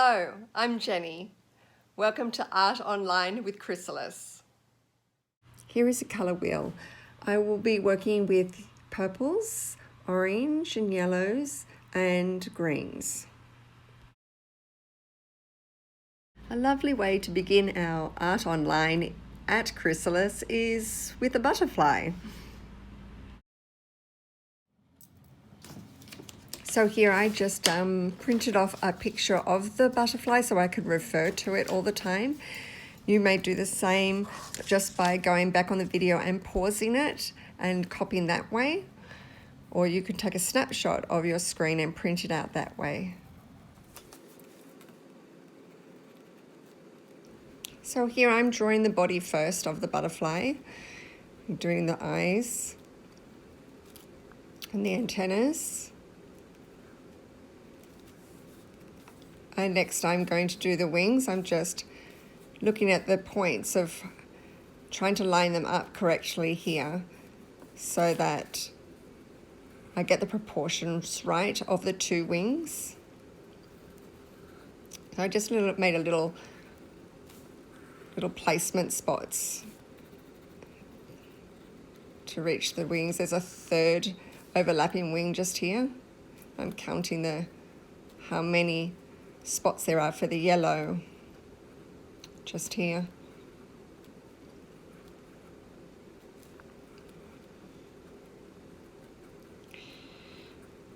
Hello, I'm Jenny. Welcome to Art Online with Chrysalis. Here is a colour wheel. I will be working with purples, orange and yellows and greens. A lovely way to begin our Art Online at Chrysalis is with a butterfly. So here I just printed off a picture of the butterfly so I could refer to it all the time. You may do the same just by going back on the video and pausing it and copying that way. Or you could take a snapshot of your screen and print it out that way. So here I'm drawing the body first of the butterfly. I'm doing the eyes and the antennas. And next I'm going to do the wings. I'm just looking at the points of trying to line them up correctly here so that I get the proportions right of the two wings. So I just made a little placement spots to reach the wings. There's a third overlapping wing just here. I'm counting how many spots there are for the yellow just here.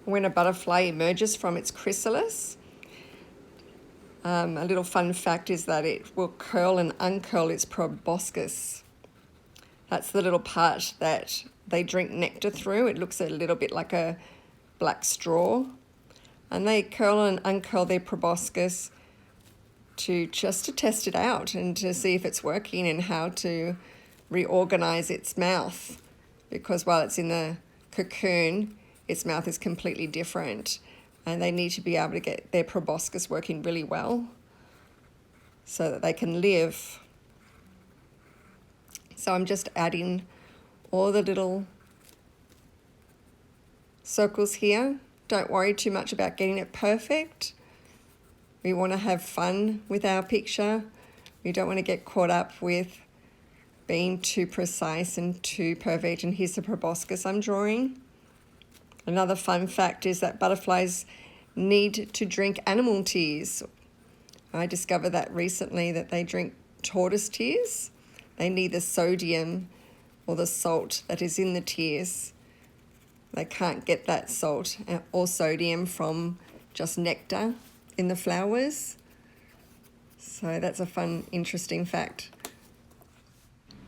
When a butterfly emerges from its chrysalis, a little fun fact is that it will curl and uncurl its proboscis. That's the little part that they drink nectar through. It looks a little bit like a black straw. And they curl and uncurl their proboscis to test it out and to see if it's working and how to reorganize its mouth. Because while it's in the cocoon, its mouth is completely different. And they need to be able to get their proboscis working really well so that they can live. So I'm just adding all the little circles here. Don't worry too much about getting it perfect. We want to have fun with our picture. We don't want to get caught up with being too precise and too perfect. And here's the proboscis I'm drawing. Another fun fact is that butterflies need to drink animal tears. I discovered that recently, that they drink tortoise tears. They need the sodium or the salt that is in the tears. They can't get that salt or sodium from just nectar in the flowers. So that's a fun, interesting fact.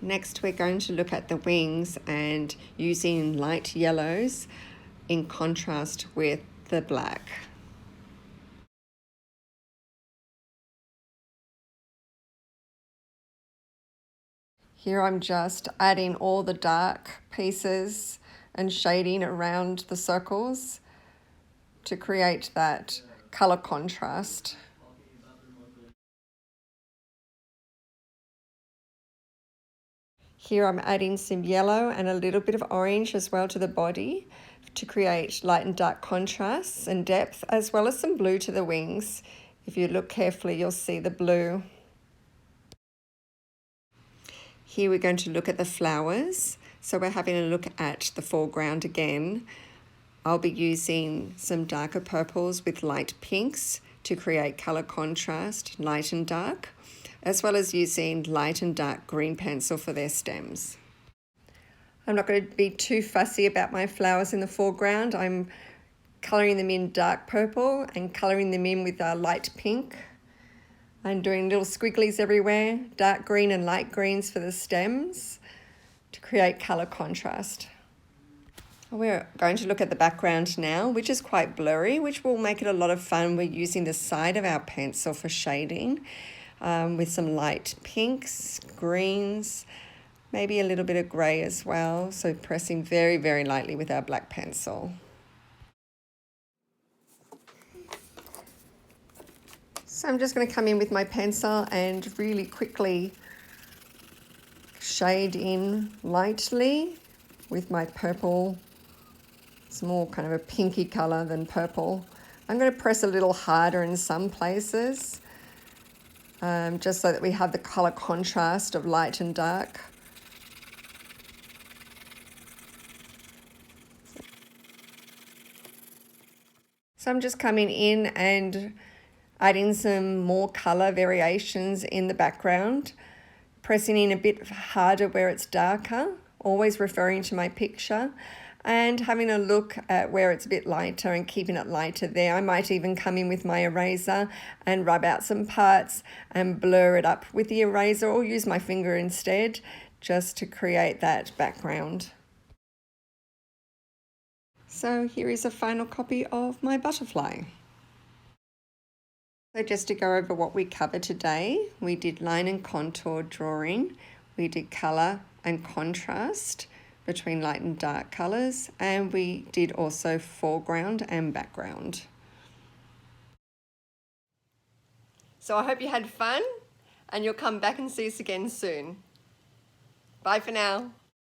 Next, we're going to look at the wings and using light yellows in contrast with the black. Here I'm just adding all the dark pieces and shading around the circles to create that color contrast. Here I'm adding some yellow and a little bit of orange as well to the body to create light and dark contrasts and depth, as well as some blue to the wings. If you look carefully, you'll see the blue. Here we're going to look at the flowers. So we're having a look at the foreground again. I'll be using some darker purples with light pinks to create color contrast, light and dark, as well as using light and dark green pencil for their stems. I'm not going to be too fussy about my flowers in the foreground. I'm colouring them in dark purple and colouring them in with a light pink. I'm doing little squigglies everywhere, dark green and light greens for the stems to create colour contrast. We're going to look at the background now, which is quite blurry, which will make it a lot of fun. We're using the side of our pencil for shading with some light pinks, greens, maybe a little bit of grey as well. So pressing very, very lightly with our black pencil. So I'm just going to come in with my pencil and really quickly shade in lightly with my purple. It's more kind of a pinky colour than purple I'm going to press a little harder in some places, just so that we have the colour contrast of light and dark. So I'm just coming in and adding some more colour variations in the background, pressing in a bit harder where it's darker, always referring to my picture, and having a look at where it's a bit lighter and keeping it lighter there. I might even come in with my eraser and rub out some parts and blur it up with the eraser, or use my finger instead, just to create that background. So here is a final copy of my butterfly. So just to go over what we covered today, we did line and contour drawing, we did colour and contrast between light and dark colours, and we did also foreground and background. So I hope you had fun and you'll come back and see us again soon. Bye for now.